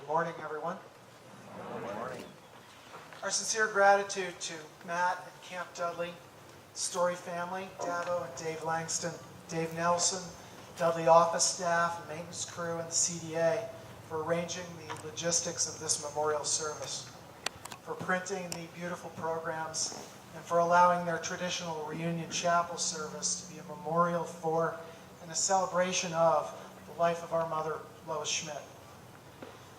Good morning, everyone. Good morning. Our sincere gratitude to Matt and Camp Dudley, Story family, Dabo and Dave Langston, Dave Nelson, Dudley office staff, and maintenance crew, and the CDA for arranging the logistics of this memorial service, for printing the beautiful programs, and for allowing their traditional reunion chapel service to be a memorial for and a celebration of the life of our mother, Lois Schmidt.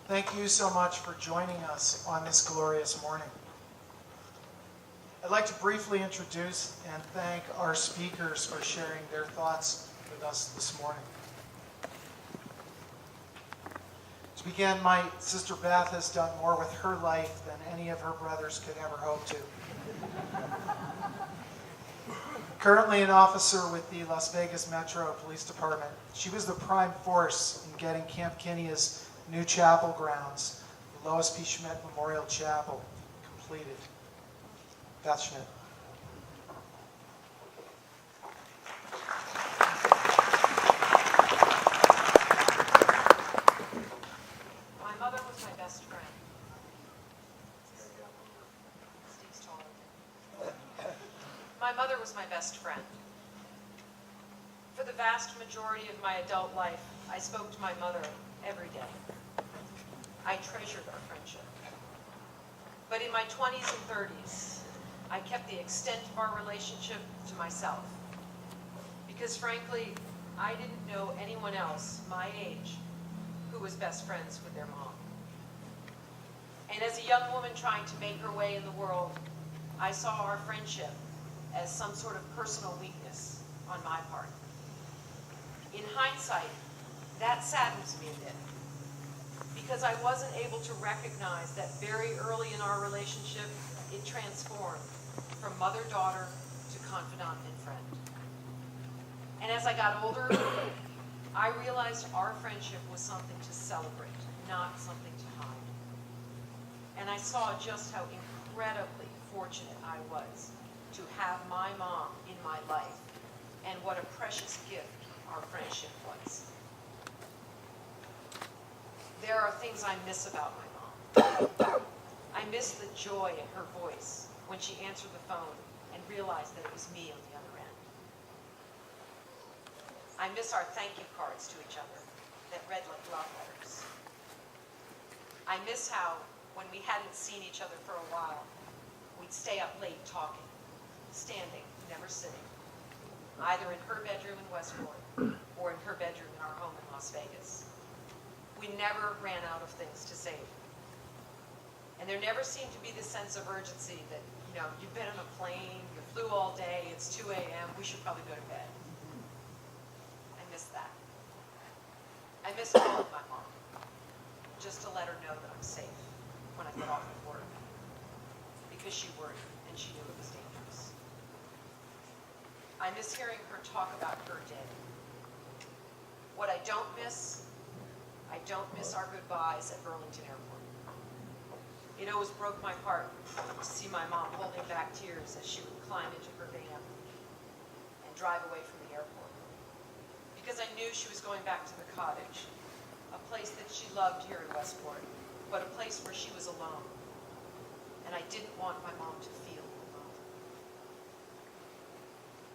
Thank you so much for joining us on this glorious morning. I'd like to briefly introduce and thank our speakers for sharing their thoughts with us this morning. To begin, my sister Beth has done more with her life than any of her brothers could ever hope to. Currently an officer with the Las Vegas Metro Police Department, she was the prime force in getting Camp Kinnea's new chapel grounds, the Lois P. Schmidt Memorial Chapel, completed. Beth Schmidt. My mother was my best friend. Steve's taller. My mother was my best friend. For the vast majority of my adult life, I spoke to my mother every day. I treasured our friendship. But in my 20s and 30s, I kept the extent of our relationship to myself. Because frankly, I didn't know anyone else my age who was best friends with their mom. And as a young woman trying to make her way in the world, I saw our friendship as some sort of personal weakness on my part. In hindsight, that saddens me a bit, because I wasn't able to recognize that very early in our relationship, it transformed from mother-daughter to confidant and friend. And as I got older, I realized our friendship was something to celebrate, not something to hide. And I saw just how incredibly fortunate I was to have my mom in my life, and what a precious gift our friendship was. There are things I miss about my mom. I miss the joy in her voice when she answered the phone and realized that it was me on the other end. I miss our thank you cards to each other that read like love letters. I miss how, when we hadn't seen each other for a while, we'd stay up late talking, standing, never sitting, either in her bedroom in Westport or in her bedroom in our home in Las Vegas. We never ran out of things to say. And there never seemed to be this sense of urgency that, you've been on a plane, you flew all day, it's 2 a.m., we should probably go to bed. I miss that. I miss calling my mom, just to let her know that I'm safe when I get off of work, because she worried and she knew it was dangerous. I miss hearing her talk about her day. What I don't miss our goodbyes at Burlington Airport. It always broke my heart to see my mom holding back tears as she would climb into her van and drive away from the airport. Because I knew she was going back to the cottage, a place that she loved here in Westport, but a place where she was alone. And I didn't want my mom to feel alone.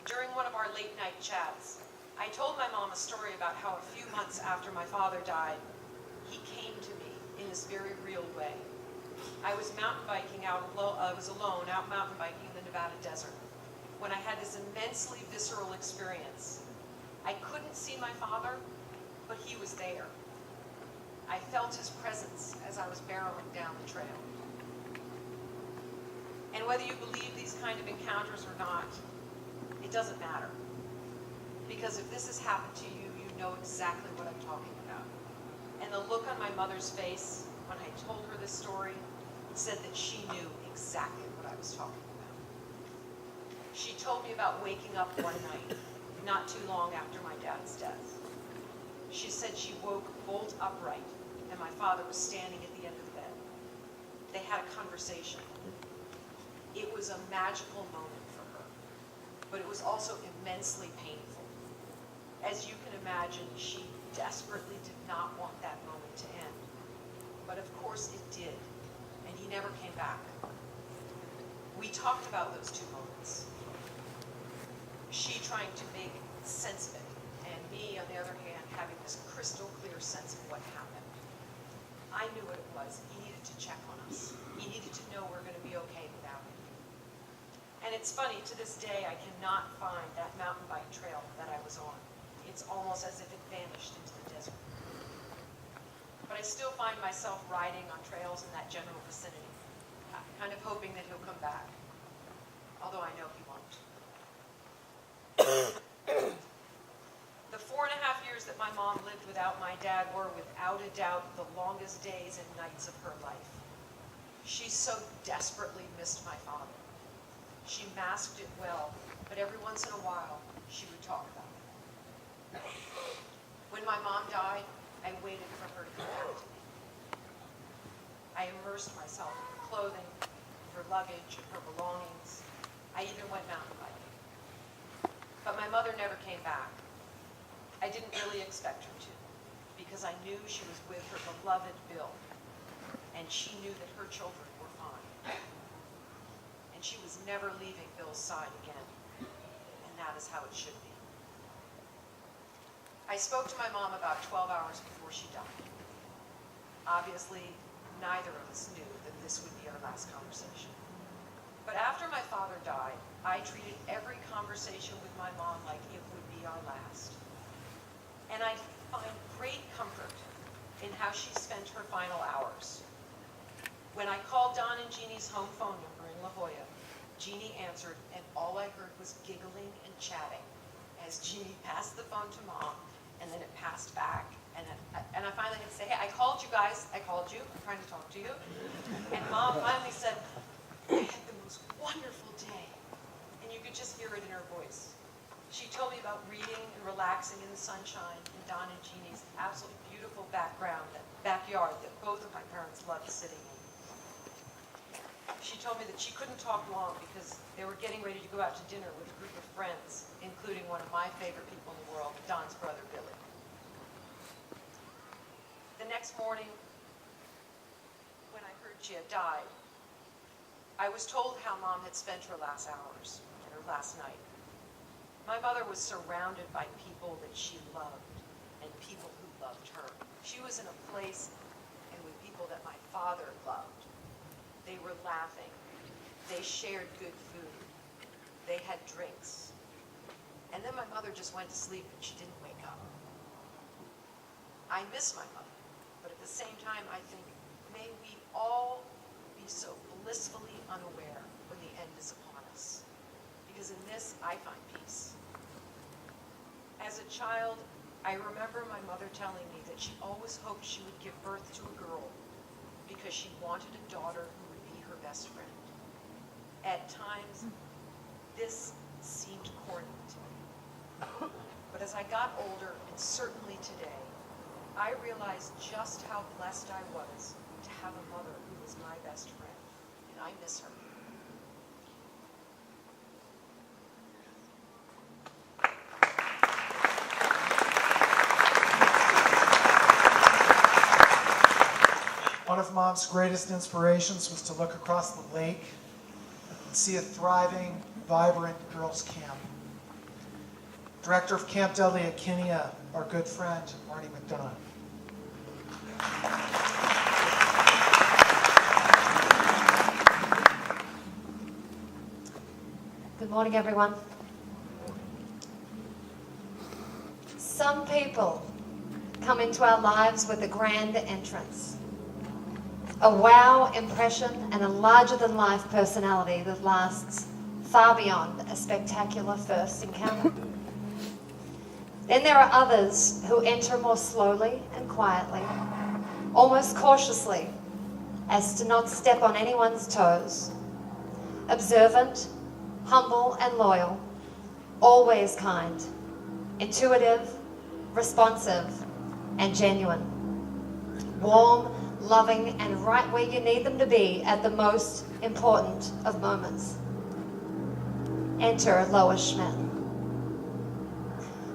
During one of our late night chats, I told my mom a story about how a few months after my father died, he came to me in this very real way. I was mountain biking I was alone out mountain biking in the Nevada desert when I had this immensely visceral experience. I couldn't see my father, but he was there. I felt his presence as I was barreling down the trail. And whether you believe these kind of encounters or not, it doesn't matter. Because if this has happened to you, you know exactly what I'm talking about. And the look on my mother's face when I told her this story said that she knew exactly what I was talking about. She told me about waking up one night, not too long after my dad's death. She said she woke bolt upright, and my father was standing at the end of the bed. They had a conversation. It was a magical moment for her, but it was also immensely painful. As you can imagine, she desperately did not want that moment to end. But of course it did, and he never came back. We talked about those 2 moments. She trying to make sense of it, and me, on the other hand, having this crystal clear sense of what happened. I knew what it was. He needed to check on us. He needed to know we're going to be okay without him. And it's funny, to this day, I cannot find that mountain bike trail that I was on. It's almost as if it vanished into the desert. But I still find myself riding on trails in that general vicinity, kind of hoping that he'll come back, although I know he won't. The 4.5 years that my mom lived without my dad were, without a doubt, the longest days and nights of her life. She so desperately missed my father. She masked it well, but every once in a while, she would talk about it. When my mom died, I waited for her to come back to me. I immersed myself in her clothing, her luggage, her belongings. I even went mountain biking. But my mother never came back. I didn't really expect her to, because I knew she was with her beloved Bill, and she knew that her children were fine. And she was never leaving Bill's side again, and that is how it should be. I spoke to my mom about 12 hours before she died. Obviously, neither of us knew that this would be our last conversation. But after my father died, I treated every conversation with my mom like it would be our last. And I find great comfort in how she spent her final hours. When I called Don and Jeannie's home phone number in La Jolla, Jeannie answered, and all I heard was giggling and chatting as Jeannie passed the phone to Mom, and then it passed back. And I finally had to say, hey, I called you guys. I called you. I'm trying to talk to you. And Mom finally said, I had the most wonderful day. And you could just hear it in her voice. She told me about reading and relaxing in the sunshine in Don and Jeannie's absolutely beautiful backyard that both of my parents loved sitting in. She told me that she couldn't talk long because they were getting ready to go out to dinner with a group of friends, including one of my favorite people in the world, Don's brother, Billy. The next morning, when I heard she had died, I was told how Mom had spent her last hours and her last night. My mother was surrounded by people that she loved and people who loved her. She was in a place and with people that my father loved. They were laughing. They shared good food. They had drinks. And then my mother just went to sleep and she didn't wake up. I miss my mother, but at the same time I think, may we all be so blissfully unaware when the end is upon us. Because in this, I find peace. As a child, I remember my mother telling me that she always hoped she would give birth to a girl because she wanted a daughter who would be her best friend. At times, this seemed corny to me. But as I got older, and certainly today, I realized just how blessed I was to have a mother who was my best friend, and I miss her. One of Mom's greatest inspirations was to look across the lake and see a thriving, vibrant girls' camp. Director of Camp Dudley at Kinney, our good friend, Marty McDonough. Good morning, everyone. Some people come into our lives with a grand entrance, a wow impression, and a larger-than-life personality that lasts far beyond a spectacular first encounter. Then there are others who enter more slowly and quietly, almost cautiously, as to not step on anyone's toes. Observant, humble, and loyal, always kind, intuitive, responsive, and genuine. Warm, loving, and right where you need them to be at the most important of moments. Enter Lois Schmidt.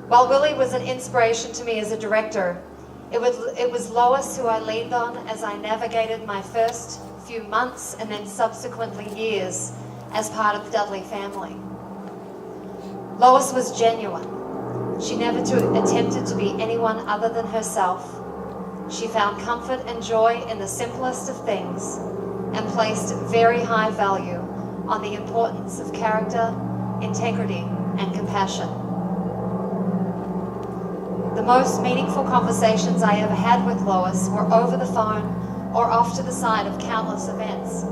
While Willie was an inspiration to me as a director, It was Lois who I leaned on as I navigated my first few months and then subsequently years as part of the Dudley family. Lois was genuine. She never attempted to be anyone other than herself. She found comfort and joy in the simplest of things and placed very high value on the importance of character, integrity, and compassion. The most meaningful conversations I ever had with Lois were over the phone or off to the side of countless events.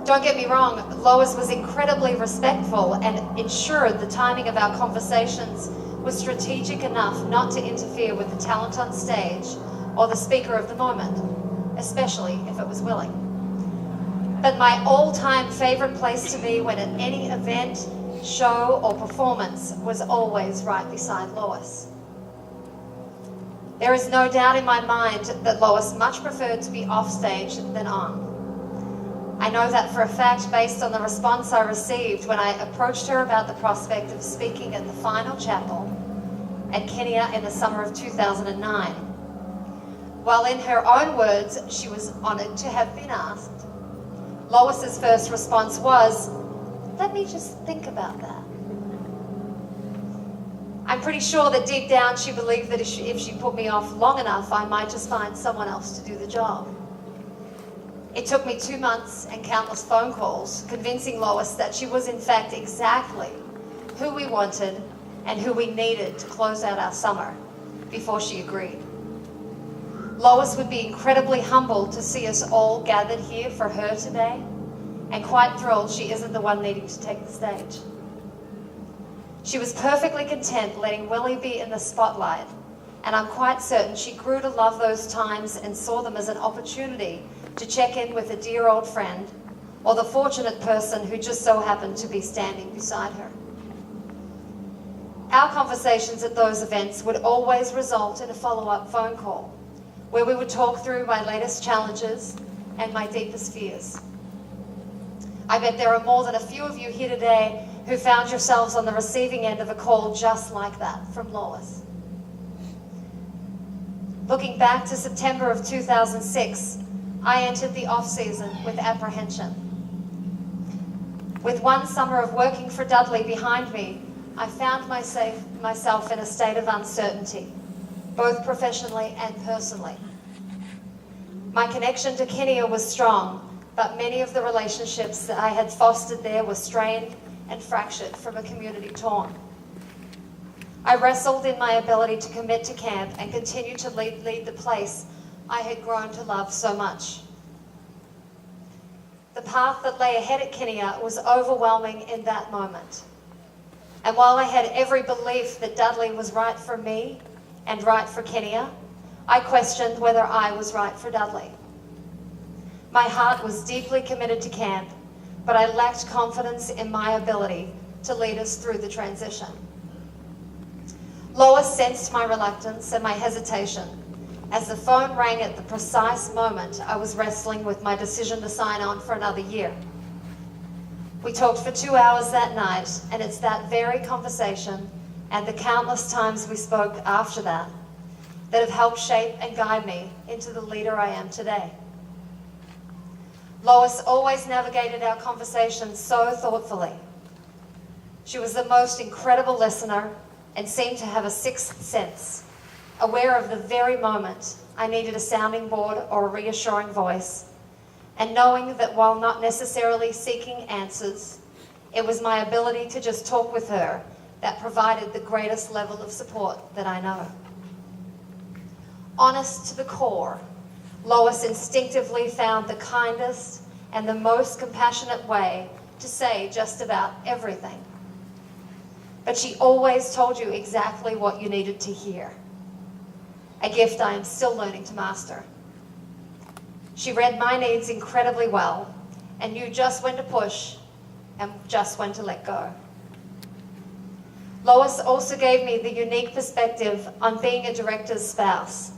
Don't get me wrong, Lois was incredibly respectful and ensured the timing of our conversations was strategic enough not to interfere with the talent on stage or the speaker of the moment, especially if it was willing. But my all-time favorite place to be when at any event, show, or performance was always right beside Lois. There is no doubt in my mind that Lois much preferred to be off stage than on. I know that for a fact based on the response I received when I approached her about the prospect of speaking at the final chapel at Kenya in the summer of 2009. While in her own words, she was honoured to have been asked, Lois's first response was, "Let me just think about that." I'm pretty sure that deep down she believed that if she put me off long enough, I might just find someone else to do the job. It took me 2 months and countless phone calls convincing Lois that she was in fact exactly who we wanted and who we needed to close out our summer before she agreed. Lois would be incredibly humbled to see us all gathered here for her today and quite thrilled she isn't the one needing to take the stage. She was perfectly content letting Willie be in the spotlight, and I'm quite certain she grew to love those times and saw them as an opportunity to check in with a dear old friend or the fortunate person who just so happened to be standing beside her. Our conversations at those events would always result in a follow-up phone call where we would talk through my latest challenges and my deepest fears. I bet there are more than a few of you here today who found yourselves on the receiving end of a call just like that from Lois. Looking back to September of 2006, I entered the off-season with apprehension. With one summer of working for Dudley behind me, I found myself in a state of uncertainty, both professionally and personally. My connection to Kenya was strong, but many of the relationships that I had fostered there were strained and fractured from a community torn. I wrestled in my ability to commit to camp and continue to lead the place I had grown to love so much. The path that lay ahead at Kenya was overwhelming in that moment. And while I had every belief that Dudley was right for me and right for Kenya, I questioned whether I was right for Dudley. My heart was deeply committed to camp, but I lacked confidence in my ability to lead us through the transition. Lois sensed my reluctance and my hesitation as the phone rang at the precise moment I was wrestling with my decision to sign on for another year. We talked for 2 hours that night, and it's that very conversation and the countless times we spoke after that that have helped shape and guide me into the leader I am today. Lois always navigated our conversations so thoughtfully. She was the most incredible listener and seemed to have a sixth sense, aware of the very moment I needed a sounding board or a reassuring voice, and knowing that while not necessarily seeking answers, it was my ability to just talk with her that provided the greatest level of support that I know. Honest to the core, Lois instinctively found the kindest and the most compassionate way to say just about everything. But she always told you exactly what you needed to hear, a gift I am still learning to master. She read my needs incredibly well and knew just when to push and just when to let go. Lois also gave me the unique perspective on being a director's spouse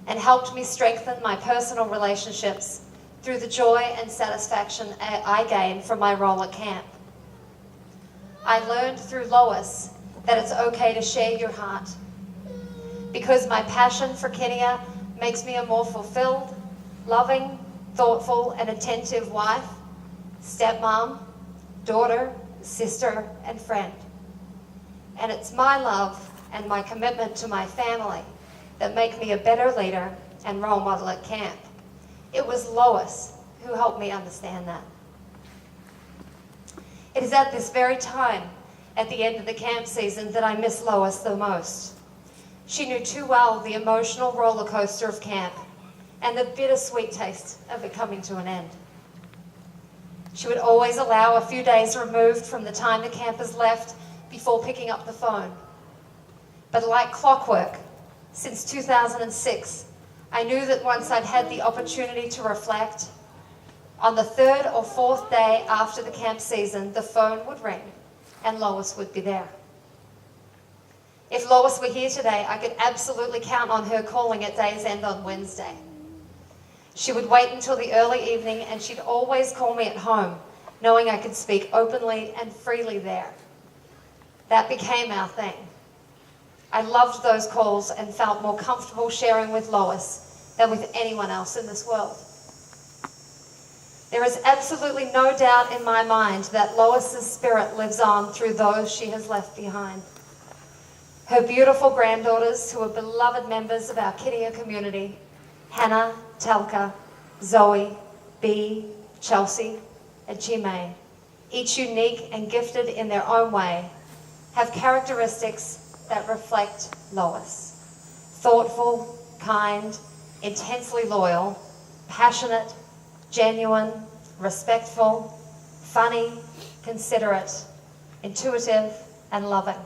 and helped me strengthen my personal relationships through the joy and satisfaction I gained from my role at camp. I learned through Lois that it's okay to share your heart, because my passion for Kenya makes me a more fulfilled, loving, thoughtful, and attentive wife, stepmom, daughter, sister, and friend. And it's my love and my commitment to my family that make me a better leader and role model at camp. It was Lois who helped me understand that. It is at this very time, at the end of the camp season, that I miss Lois the most. She knew too well the emotional roller coaster of camp and the bittersweet taste of it coming to an end. She would always allow a few days removed from the time the campers left before picking up the phone. But like clockwork, since 2006, I knew that once I'd had the opportunity to reflect, on the third or fourth day after the camp season, the phone would ring and Lois would be there. If Lois were here today, I could absolutely count on her calling at day's end on Wednesday. She would wait until the early evening and she'd always call me at home, knowing I could speak openly and freely there. That became our thing. I loved those calls and felt more comfortable sharing with Lois than with anyone else in this world. There is absolutely no doubt in my mind that Lois's spirit lives on through those she has left behind. Her beautiful granddaughters, who are beloved members of our Kidia community, Hannah, Telka, Zoe, Bea, Chelsea, and Chimay, each unique and gifted in their own way, have characteristics that reflect Lois. Thoughtful, kind, intensely loyal, passionate, genuine, respectful, funny, considerate, intuitive, and loving.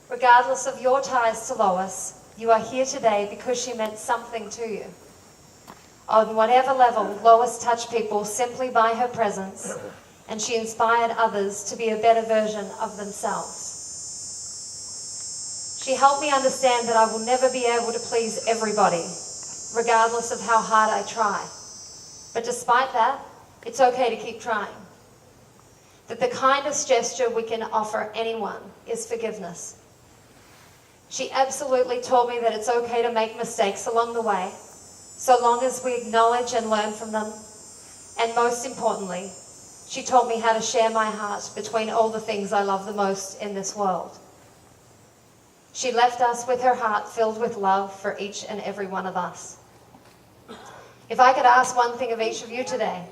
Regardless of your ties to Lois, you are here today because she meant something to you. On whatever level, Lois touched people simply by her presence, and she inspired others to be a better version of themselves. She helped me understand that I will never be able to please everybody, regardless of how hard I try. But despite that, it's okay to keep trying. That the kindest gesture we can offer anyone is forgiveness. She absolutely taught me that it's okay to make mistakes along the way, so long as we acknowledge and learn from them. And most importantly, she taught me how to share my heart between all the things I love the most in this world. She left us with her heart filled with love for each and every one of us. If I could ask one thing of each of you today,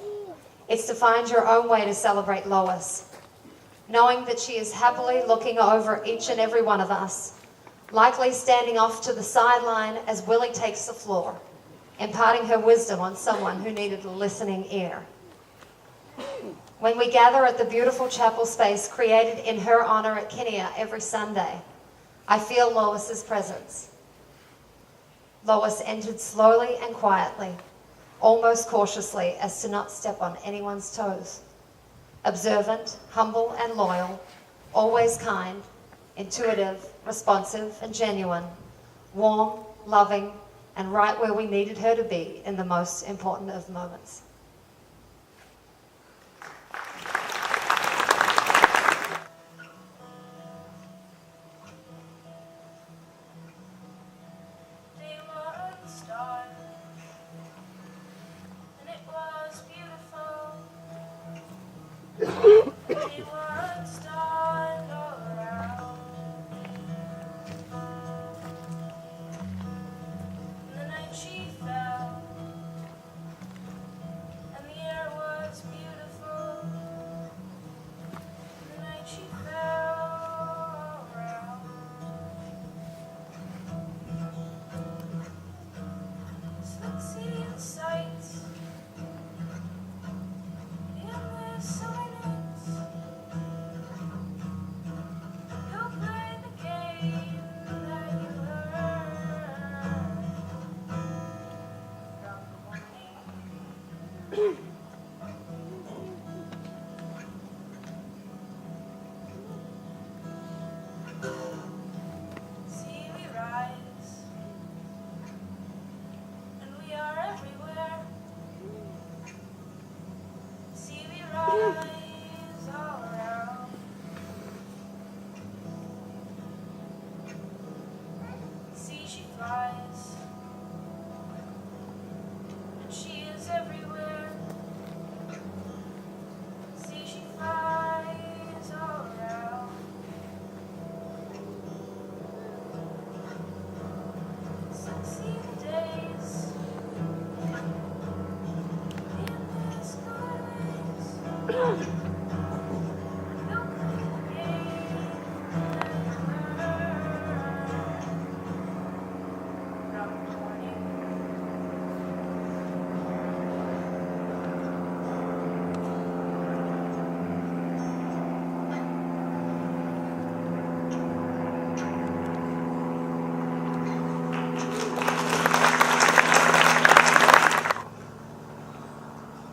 it's to find your own way to celebrate Lois, knowing that she is happily looking over each and every one of us, likely standing off to the sideline as Willie takes the floor, imparting her wisdom on someone who needed a listening ear. When we gather at the beautiful chapel space created in her honor at Kinia every Sunday, I feel Lois's presence. Lois entered slowly and quietly, almost cautiously as to not step on anyone's toes. Observant, humble, and loyal, always kind, intuitive, responsive, and genuine, warm, loving, and right where we needed her to be in the most important of moments.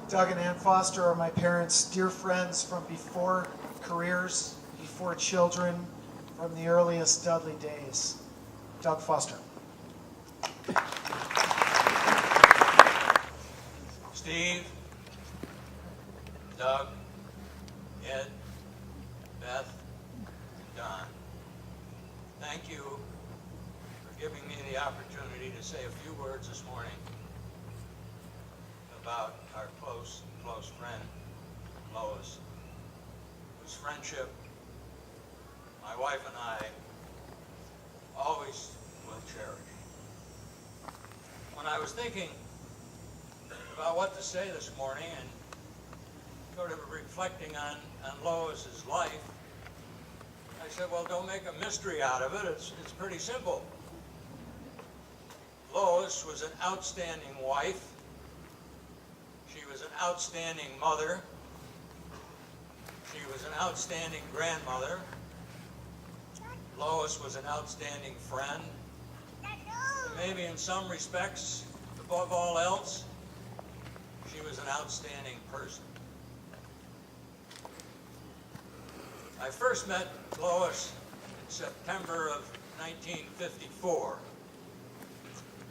Doug and Ann Foster are my parents' dear friends from before careers, before children, from the earliest Dudley days. Doug Foster. Steve, Doug, Ed, Beth, Don, thank you for giving me the opportunity to say a few words this morning about our close friend, Lois, whose friendship my wife and I always will cherish. When I was thinking about what to say this morning and sort of reflecting on Lois's life, I said, well, don't make a mystery out of it. It's pretty simple. Lois was an outstanding wife. She was an outstanding mother. She was an outstanding grandmother. Lois was an outstanding friend. And maybe in some respects, above all else, she was an outstanding person. I first met Lois in September of 1954.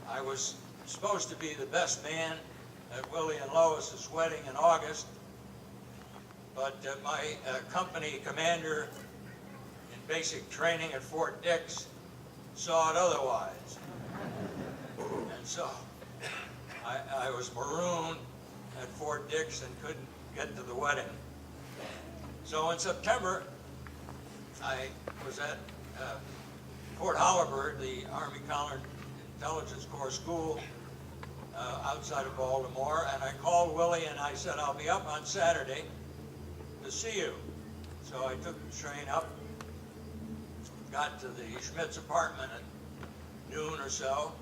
I was supposed to be the best man at Willie and Lois's wedding in August, but my company commander in basic training at Fort Dix saw it otherwise. And so I was marooned at Fort Dix and couldn't get to the wedding. So in September, I was at Fort Holabird, the Army Counterintelligence Corps school outside of Baltimore, and I called Willie and I said, I'll be up on Saturday to see you. So I took the train up, got to the Schmidt's apartment at noon or so.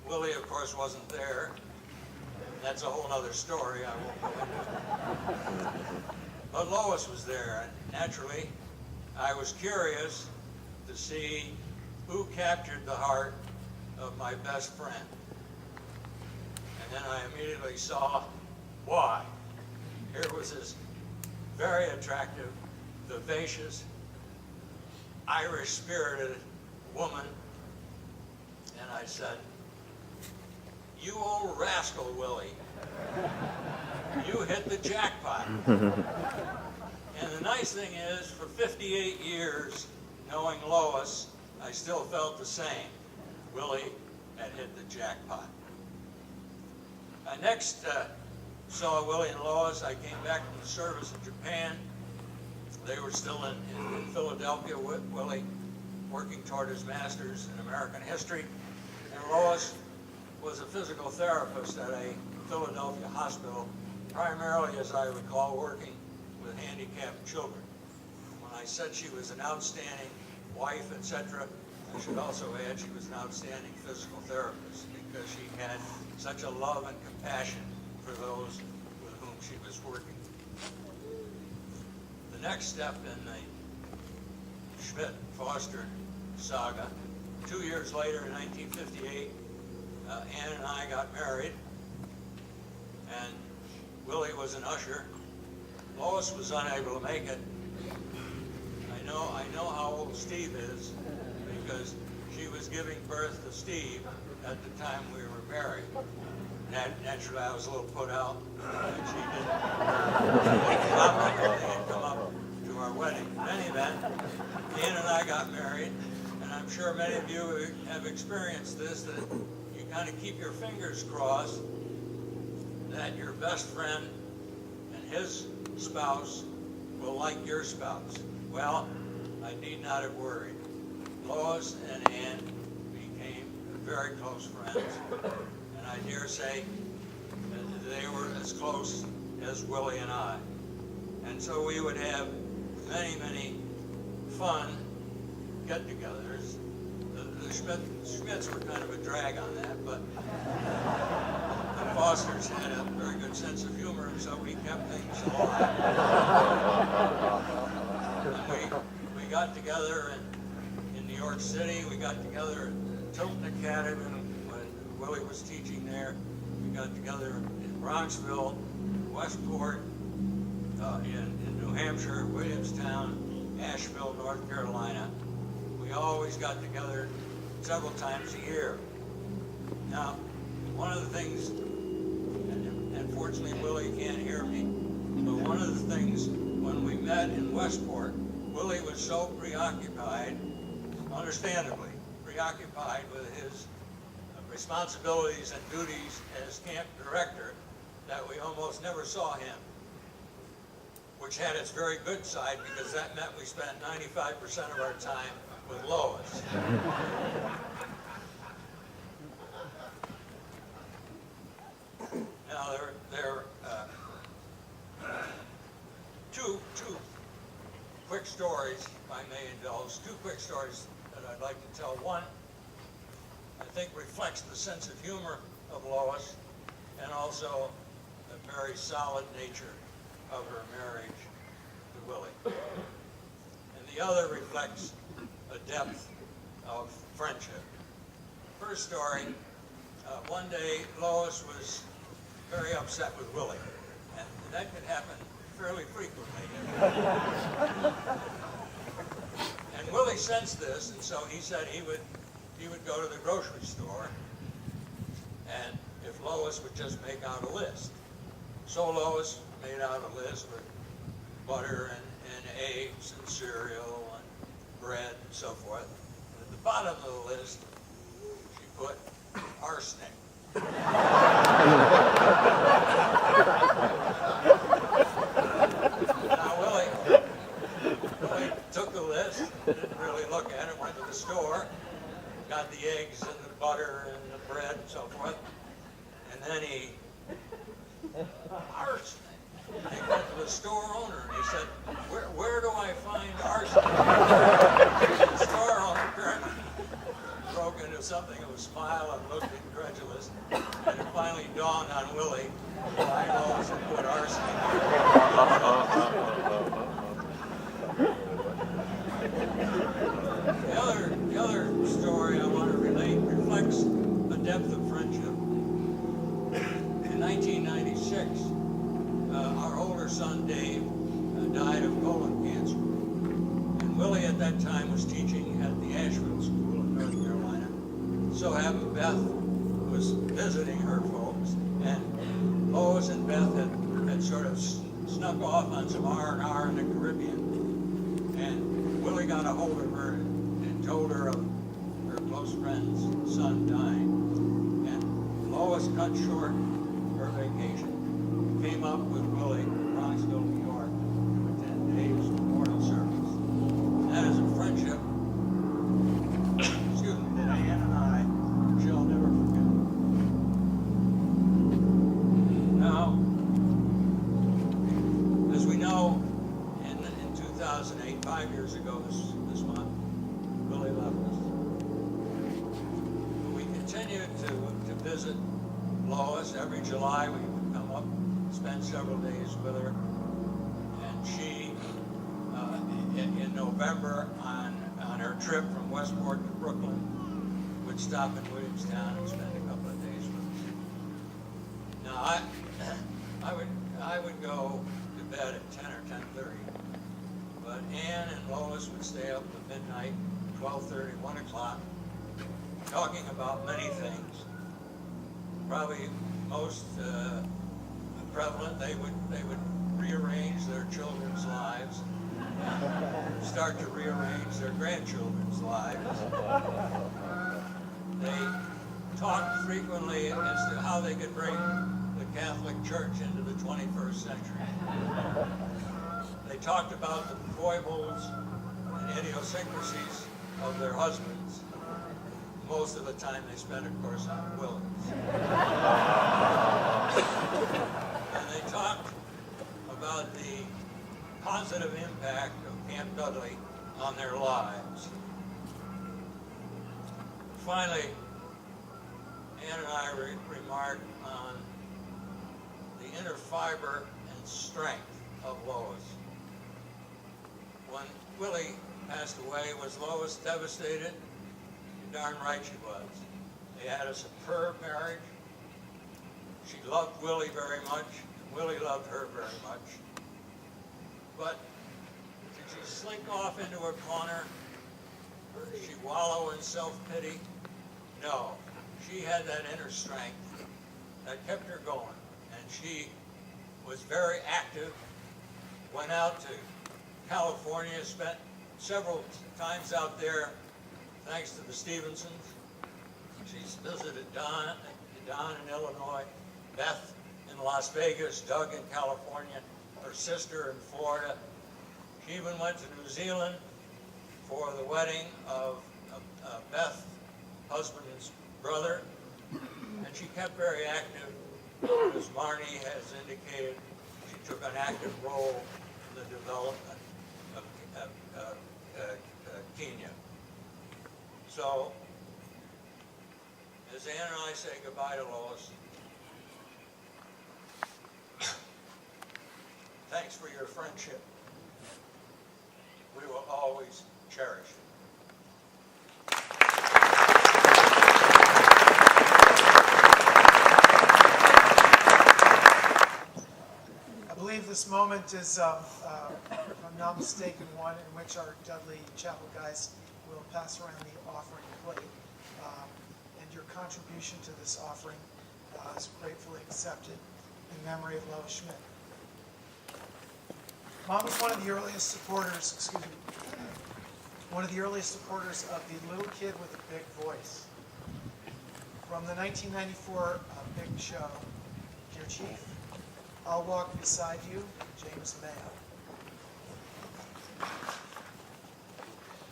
Willie, of course, wasn't there. That's a whole other story I won't go into. But Lois was there, and naturally, I was curious to see who captured the heart of my best friend. And then I immediately saw why. Here was this very attractive, vivacious, Irish-spirited woman, and I said, "You old rascal, Willie, you hit the jackpot." And the nice thing is, for 58 years, knowing Lois, I still felt the same. Willie had hit the jackpot. I next saw Willie and Lois. I came back from the service in Japan. They were still in Philadelphia with Willie, working toward his master's in American history. And Lois was a physical therapist at a Philadelphia hospital, primarily, as I recall, working with handicapped children. When I said she was an outstanding wife, etc., I should also add she was an outstanding physical therapist because she had such a love and compassion for those with whom she was working. The next step in the Schmidt-Foster saga, 2 years later in 1958, Ann and I got married, and Willie was an usher. Lois was unable to make it. I know how old Steve is because she was giving birth to Steve at the time we were married. Naturally, I was a little put out that she didn't come up to our wedding. In any event, Ann and I got married, and I'm sure many of you have experienced this, that you kind of keep your fingers crossed that your best friend and his spouse will like your spouse. Well, I need not have worried. Lois and Ann became very close friends, and I dare say they were as close as Willie and I. And so we would have many fun get-togethers. The Schmidts were kind of a drag on that, but the Fosters had a very good sense of humor, so we kept things alive. And we got together in New York City. We got together at Tilton Academy when Willie was teaching there. We got together in Bronxville. Westport, in New Hampshire, Williamstown, Asheville, North Carolina. We always got together several times a year. Now, one of the things, and unfortunately Willie can't hear me, but one of the things when we met in Westport, Willie was so preoccupied, understandably preoccupied with his responsibilities and duties as camp director, that we almost never saw him, which had its very good side because that meant we spent 95% of our time with Lois. Now there are two quick stories, if I may indulge, two quick stories that I'd like to tell. One, I think reflects the sense of humor of Lois and also the very solid nature of her marriage to Willie. And the other reflects a depth of friendship. First story, one day Lois was very upset with Willie, and that could happen fairly frequently. And Willie sensed this, and so he said he would go to the grocery store, and if Lois would just make out a list. So Lois made out a list with butter and eggs and cereal and bread and so forth. And at the bottom of the list, she put arsenic. Now Willie took the list, didn't really look at it, went to the store, got the eggs and the butter and the bread and so forth, and then he, arsenic. He went to the store owner and he said, where do I find arsenic? The store owner apparently broke into something of a smile and looked incredulous, and it finally dawned on Willie why Lois had put arsenic in. The other story I want to relate reflects a depth of friendship. In 1996, our older son Dave died of colon cancer. And Willie at that time was teaching at the Asheville School in North Carolina. So happened Beth was visiting her folks, and Lois and Beth had sort of snuck off on some R&R in the Caribbean. And Willie got a hold of her and told her of her close friend's son dying. And Lois cut short her vacation, came up with Willie to Bronxville, New York, to attend Dave's memorial service. That is a friendship, excuse me, that Ann and I shall never forget. Now, as we know, in 2008, 5 years ago this month, Willie left us. But we continued to visit Lois. Every July we would come up, spend several days with her, and she, in November on her trip from Westport to Brooklyn, would stop in Williamstown and spend a couple of days with us. Now I would go to bed at 10 or 10:30, but Ann and Lois would stay up to midnight, 12:30, 1 o'clock, talking about many things. Probably most prevalent, they would rearrange their children's lives, and start to rearrange their grandchildren's lives. They talked frequently as to how they could bring the Catholic Church into the 21st century. They talked about the foibles and idiosyncrasies of their husbands. Most of the time they spent, of course, on Willie's. And they talked about the positive impact of Camp Dudley on their lives. Finally, Ann and I remarked on the inner fiber and strength of Lois. When Willie passed away, was Lois devastated? Darn right she was. They had a superb marriage. She loved Willie very much. Willie loved her very much. But did she slink off into her corner? Or did she wallow in self-pity? No. She had that inner strength that kept her going. And she was very active, went out to California, spent several times out there, thanks to the Stevensons. She's visited Don in Illinois, Beth in Las Vegas, Doug in California, her sister in Florida. She even went to New Zealand for the wedding of Beth's husband's brother, and she kept very active. As Marnie has indicated, she took an active role in the development of Kenya. So, as Ann and I say goodbye to Lois, thanks for your friendship. We will always cherish it. I believe this moment is, if I'm not mistaken, one in which our Dudley Chapel guys will pass around the offering plate. And your contribution to this offering is gratefully accepted in memory of Lois Schmidt. Mom was one of the earliest supporters, one of the earliest supporters of the little kid with a big voice. From the 1994 Big Show, Dear Chief, I'll walk beside you, James Mayo.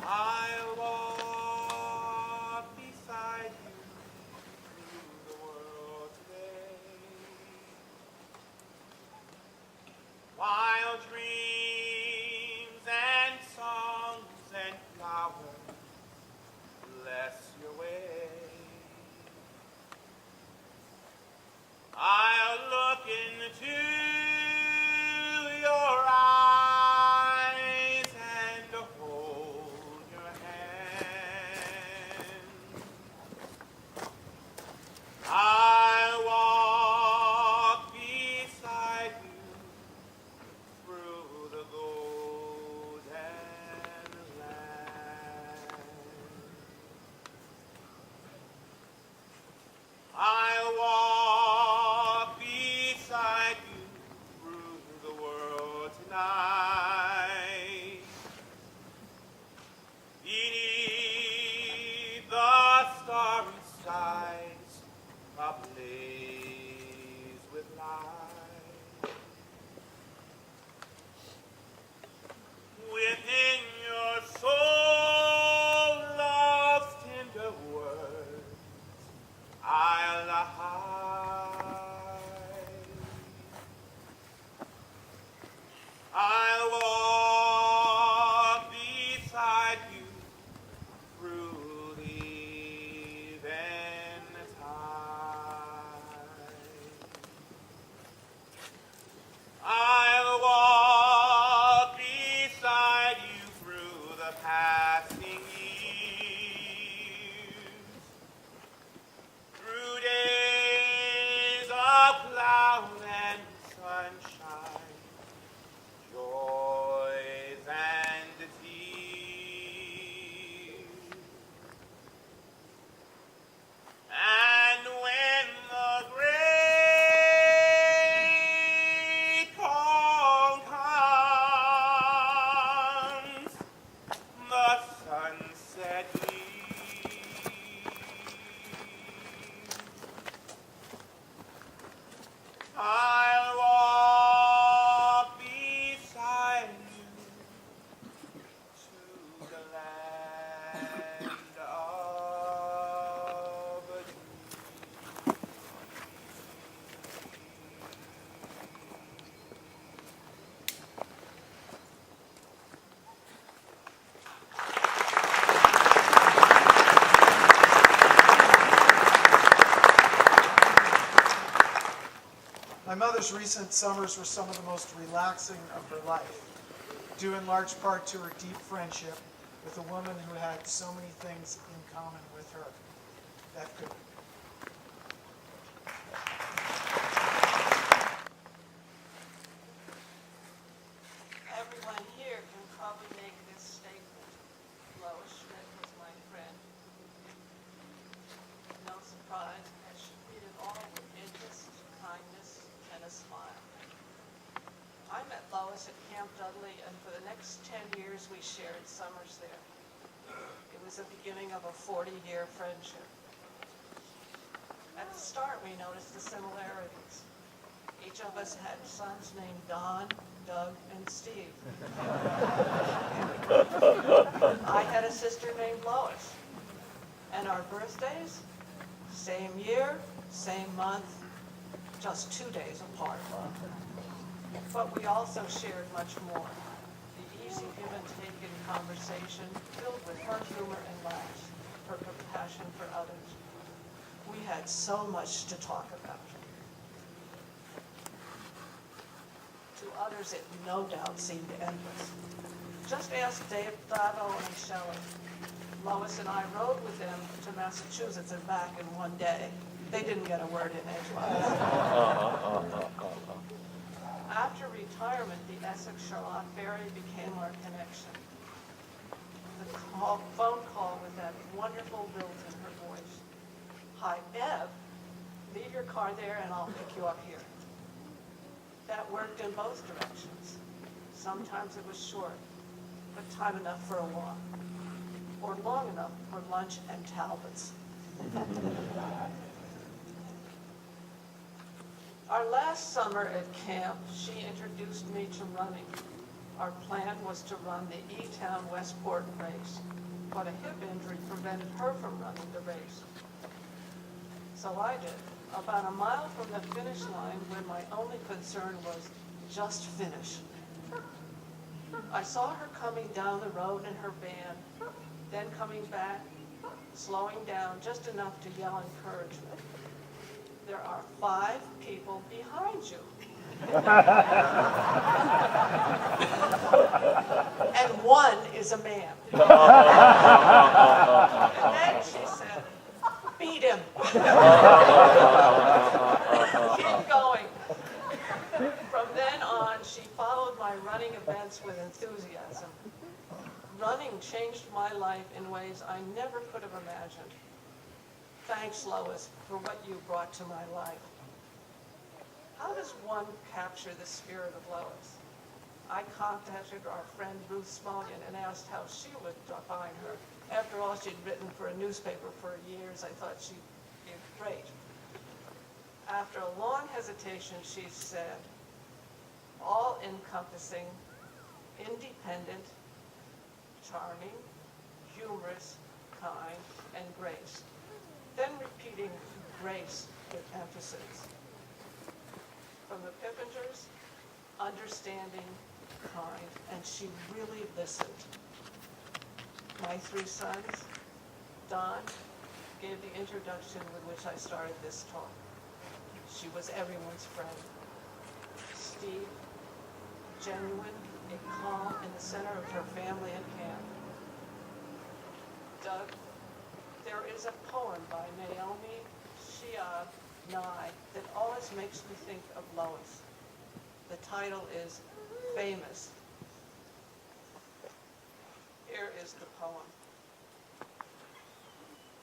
I'll walk beside you through the world today, while dreams and songs and flowers bless your way. I'll look into your eyes and hold your hand. I'll walk beside you through the golden land. I'll walk beside you through the world tonight. Beneath the starry skies, ablaze with light. Within your soul, love's tender words I'll hide. I'll walk beside you through the eventide. I'll walk beside you through the passing years, through days of cloud and sunshine, joys and tears. And when the great call comes, the sunset leaves, I'll walk beside you to the land of dreams. My mother's recent summers were some of the most relaxing of her life, due in large part to her deep friendship with a woman who had so many things in common with her. That could first 10 years we shared summers there. It was the beginning of a 40-year friendship. At the start, we noticed the similarities. Each of us had sons named Don, Doug, and Steve. I had a sister named Lois. And our birthdays, same year, same month, just 2 days apart. But we also shared much more. The easy give and take in conversation filled with her humor and laughs, her compassion for others. We had so much to talk about. To others, it no doubt seemed endless. Just ask Dave, Davo, and Shelley. Lois and I rode with them to Massachusetts and back in one day. They didn't get a word in edgewise. After retirement, the Essex-Charlotte ferry became our connection. The phone call with that wonderful lilt in her voice. Hi, Bev, leave your car there and I'll pick you up here. That worked in both directions. Sometimes it was short, but time enough for a walk, or long enough for lunch and Talbots. Our last summer at camp, she introduced me to running. Our plan was to run the E-Town Westport race, but a hip injury prevented her from running the race. So I did. About a mile from the finish line, when my only concern was just finish. I saw her coming down the road in her van, then coming back, slowing down just enough to yell encouragement. There are 5 people behind you. And one is a man. And then she said, beat him. Keep going. From then on, she followed my running events with enthusiasm. Running changed my life in ways I never could have imagined. Thanks, Lois, for what you brought to my life. How does one capture the spirit of Lois? I contacted our friend Ruth Smullian and asked how she would define her. After all, she'd written for a newspaper for years. I thought she'd be great. After a long hesitation, she said, all-encompassing, independent, charming, humorous, kind, and grace. Then repeating grace with emphasis. From the Pippingers, understanding, kind, and she really listened. My 3 sons, Don, gave the introduction with which I started this talk. She was everyone's friend. Steve, genuine, a calm in the center of her family and camp. Doug, there is a poem by Naomi Shihab Nye that always makes me think of Lois. The title is Famous. Here is the poem.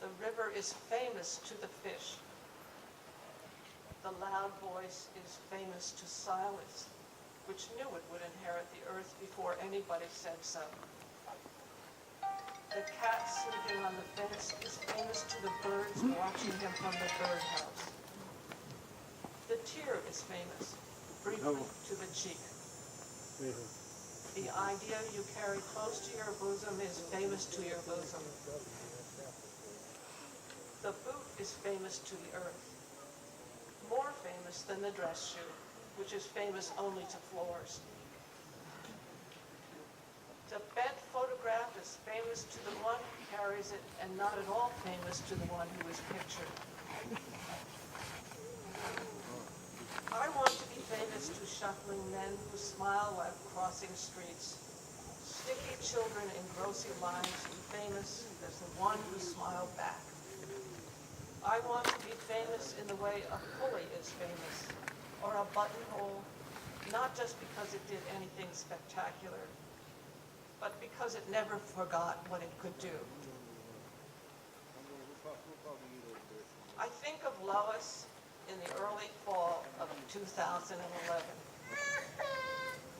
The river is famous to the fish. The loud voice is famous to silence, which knew it would inherit the earth before anybody said so. The cat sleeping on the fence is famous to the birds watching him from the birdhouse. The tear is famous, briefly to the cheek. The idea you carry close to your bosom is famous to your bosom. The boot is famous to the earth, more famous than the dress shoe, which is famous only to floors. The bent photograph is famous to the one who carries it and not at all famous to the one who is pictured. I want to be famous to shuffling men who smile while crossing streets, sticky children in grocery lines who famous as the one who smiled back. I want to be famous in the way a pulley is famous, or a buttonhole, not just because it did anything spectacular, but because it never forgot what it could do. I think of Lois in the early fall of 2011.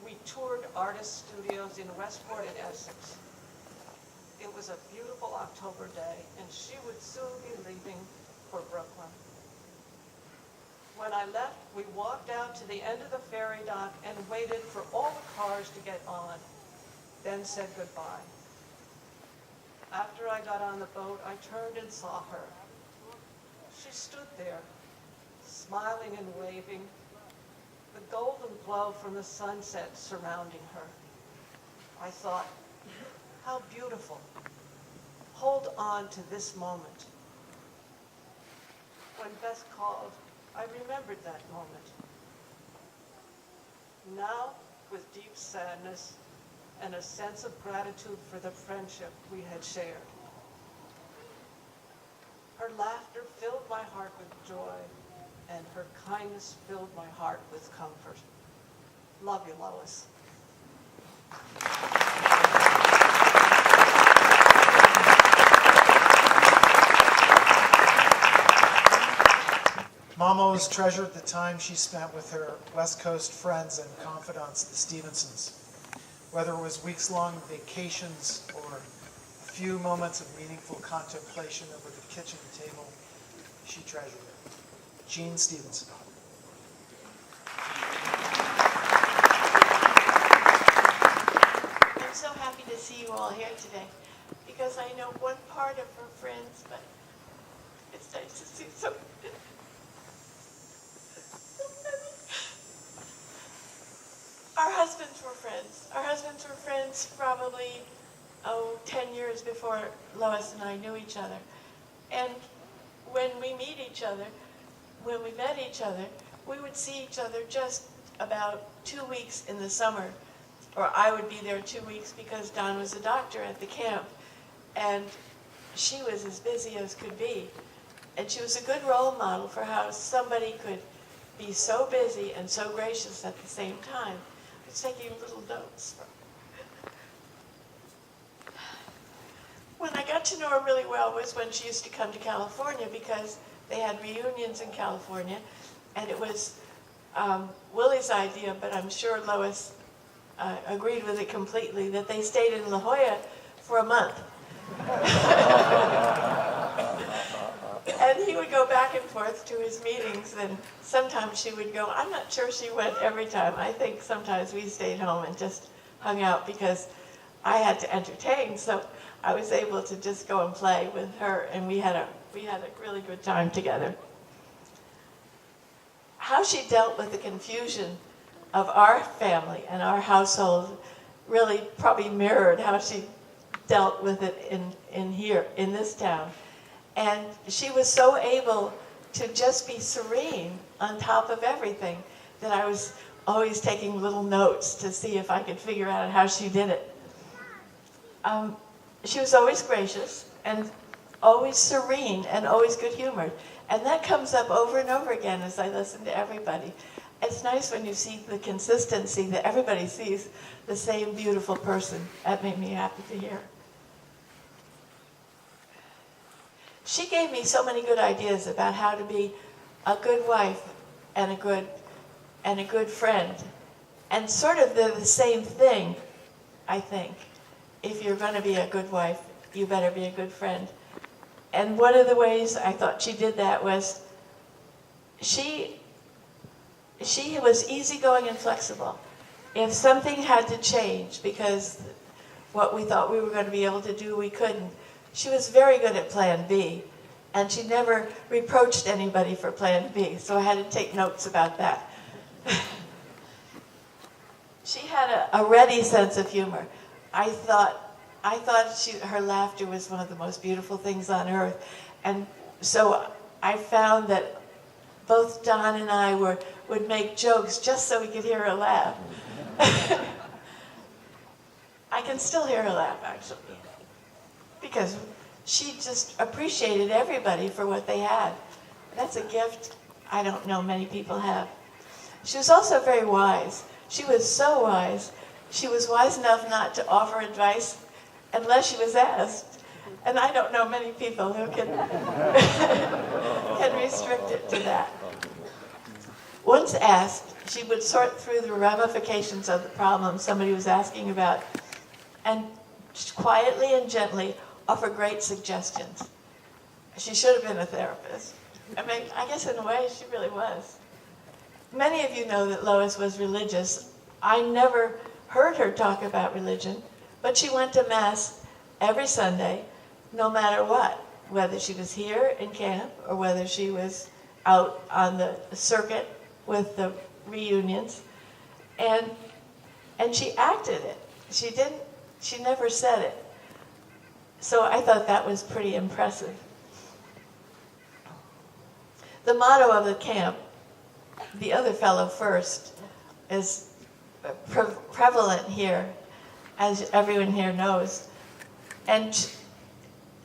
We we toured artist studios in Westport and Essex. It was a beautiful October day, and she would soon be leaving for Brooklyn. When I left, we walked out to the end of the ferry dock and waited for all the cars to get on, then said goodbye. After I got on the boat, I turned and saw her. She stood there, smiling and waving, the golden glow from the sunset surrounding her. I thought, how beautiful. Hold on to this moment. When Beth called, I remembered that moment. Now, with deep sadness and a sense of gratitude for the friendship we had shared. Her laughter filled my heart with joy, and her kindness filled my heart with comfort. Love you, Lois. Mom always treasured the time she spent with her West Coast friends and confidants, the Stevensons. Whether it was weeks-long vacations or a few moments of meaningful contemplation over the kitchen table, she treasured it. Jean Stevenson. I'm so happy to see you all here today because I know one part of her friends, but it's nice to see so many. Our husbands were friends. Our husbands were friends probably, 10 years before Lois and I knew each other. And when we met each other, we would see each other just about 2 weeks in the summer. Or I would be there 2 weeks because Don was a doctor at the camp. And she was as busy as could be. And she was a good role model for how somebody could be so busy and so gracious at the same time. I was taking little notes. When I got to know her really well was when she used to come to California because they had reunions in California. And it was Willie's idea, but I'm sure Lois agreed with it completely, that they stayed in La Jolla for a month. And he would go back and forth to his meetings, and sometimes she would go. I'm not sure she went every time. I think sometimes we stayed home and just hung out because I had to entertain, so I was able to just go and play with her, and we had a really good time together. How she dealt with the confusion of our family and our household really probably mirrored how she dealt with it in here, in this town. And she was so able to just be serene on top of everything that I was always taking little notes to see if I could figure out how she did it. She was always gracious and always serene and always good-humored. And that comes up over and over again as I listen to everybody. It's nice when you see the consistency that everybody sees the same beautiful person. That made me happy to hear. She gave me so many good ideas about how to be a good wife and a good friend. And sort of the same thing, I think. If you're going to be a good wife, you better be a good friend. And one of the ways I thought she did that was she was easygoing and flexible. If something had to change because what we thought we were going to be able to do, we couldn't, she was very good at Plan B. And she never reproached anybody for Plan B, so I had to take notes about that. She had a ready sense of humor. I thought her laughter was one of the most beautiful things on earth. And so I found that both Don and I would make jokes just so we could hear her laugh. I can still hear her laugh, actually, because she just appreciated everybody for what they had. That's a gift I don't know many people have. She was also very wise. She was so wise. She was wise enough not to offer advice unless she was asked. And I don't know many people who can restrict it to that. Once asked, she would sort through the ramifications of the problem somebody was asking about and quietly and gently offer great suggestions. She should have been a therapist. I mean, I guess in a way she really was. Many of you know that Lois was religious. I never heard her talk about religion, but she went to Mass every Sunday, no matter what, whether she was here in camp or whether she was out on the circuit with the reunions. And she acted it. She never said it. So I thought that was pretty impressive. The motto of the camp, "The other fellow first," is prevalent here, as everyone here knows. And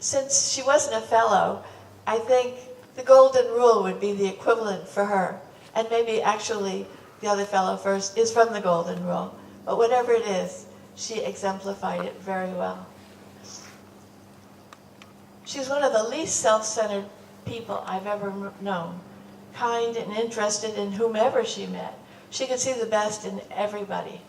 since she wasn't a fellow, I think the golden rule would be the equivalent for her. And maybe actually the other fellow first is from the golden rule. But whatever it is, she exemplified it very well. She's one of the least self-centered people I've ever known. Kind and interested in whomever she met. She could see the best in everybody.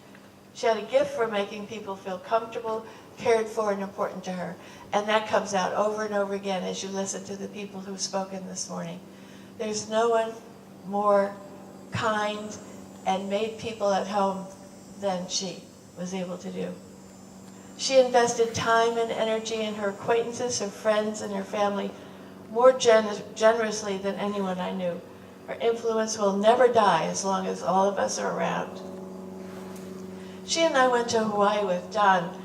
She had a gift for making people feel comfortable, cared for, and important to her. And that comes out over and over again as you listen to the people who've spoken this morning. There's no one more kind and made people at home than she was able to do. She invested time and energy in her acquaintances, her friends, and her family more generously than anyone I knew. Her influence will never die as long as all of us are around. She and I went to Hawaii with Don,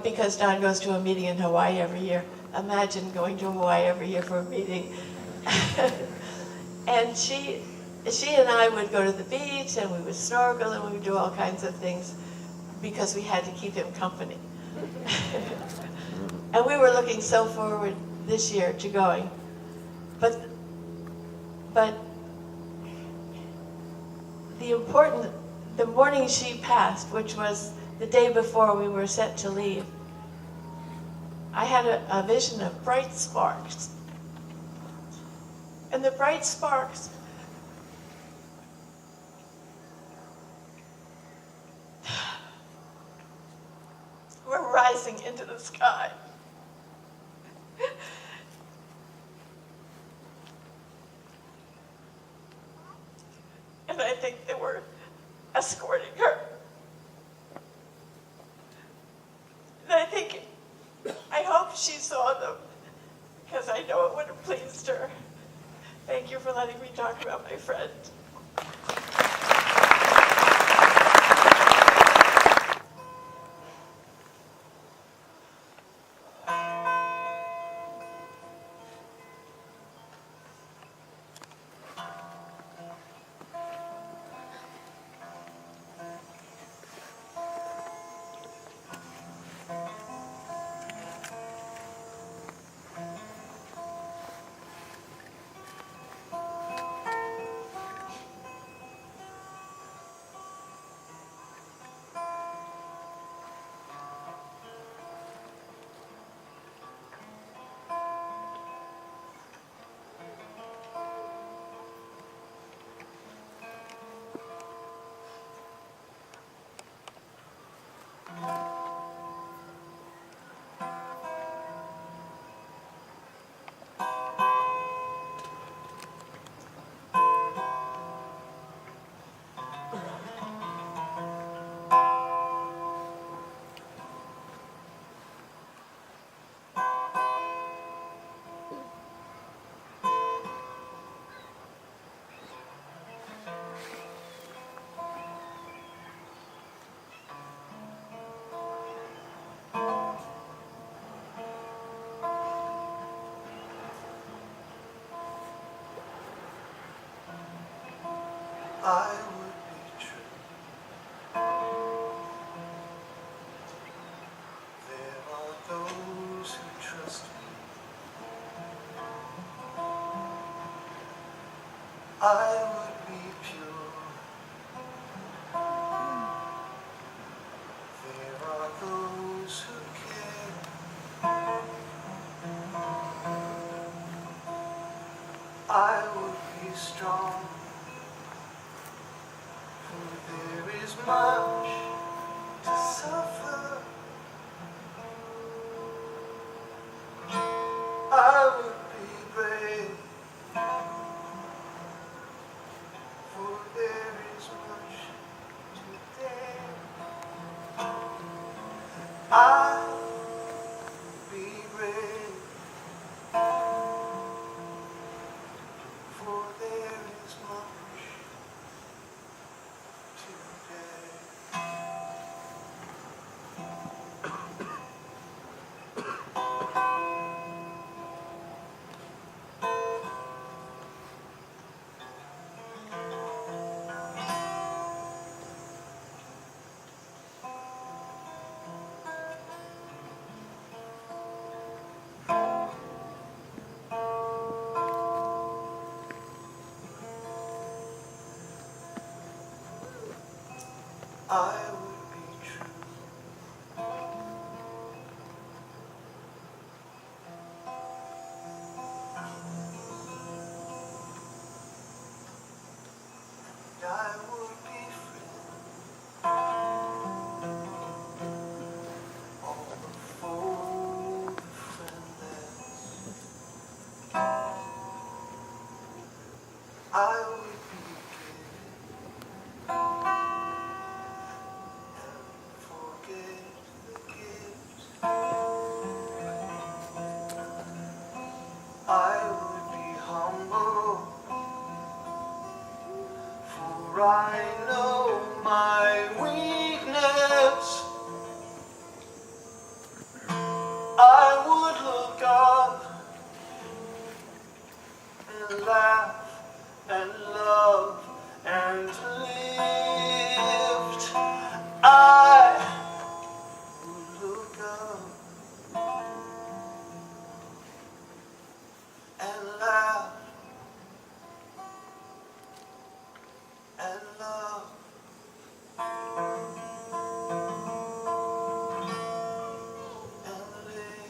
because Don goes to a meeting in Hawaii every year. Imagine going to Hawaii every year for a meeting. And she and I would go to the beach, and we would snorkel, and we would do all kinds of things because we had to keep him company. And we were looking so forward this year to going. But the morning she passed, which was the day before we were set to leave, I had a vision of bright sparks. And the bright sparks were rising into the sky. And I think they were escorting her. And I hope she saw them, because I know it would have pleased her. Thank you for letting me talk about my friend. I would be true. There are those who trust me. I would be pure. There are those who care. I would be strong. is much to suffer. I would be brave, for there is much to dare. I would be brave, for there is much to dare. I would be true. And I would be free. All the fold friendless. I would be given. Forget the gifts. I would be humble, for I know my weakness. I would look up and laugh and love and lift. I would look up and laugh and love and live.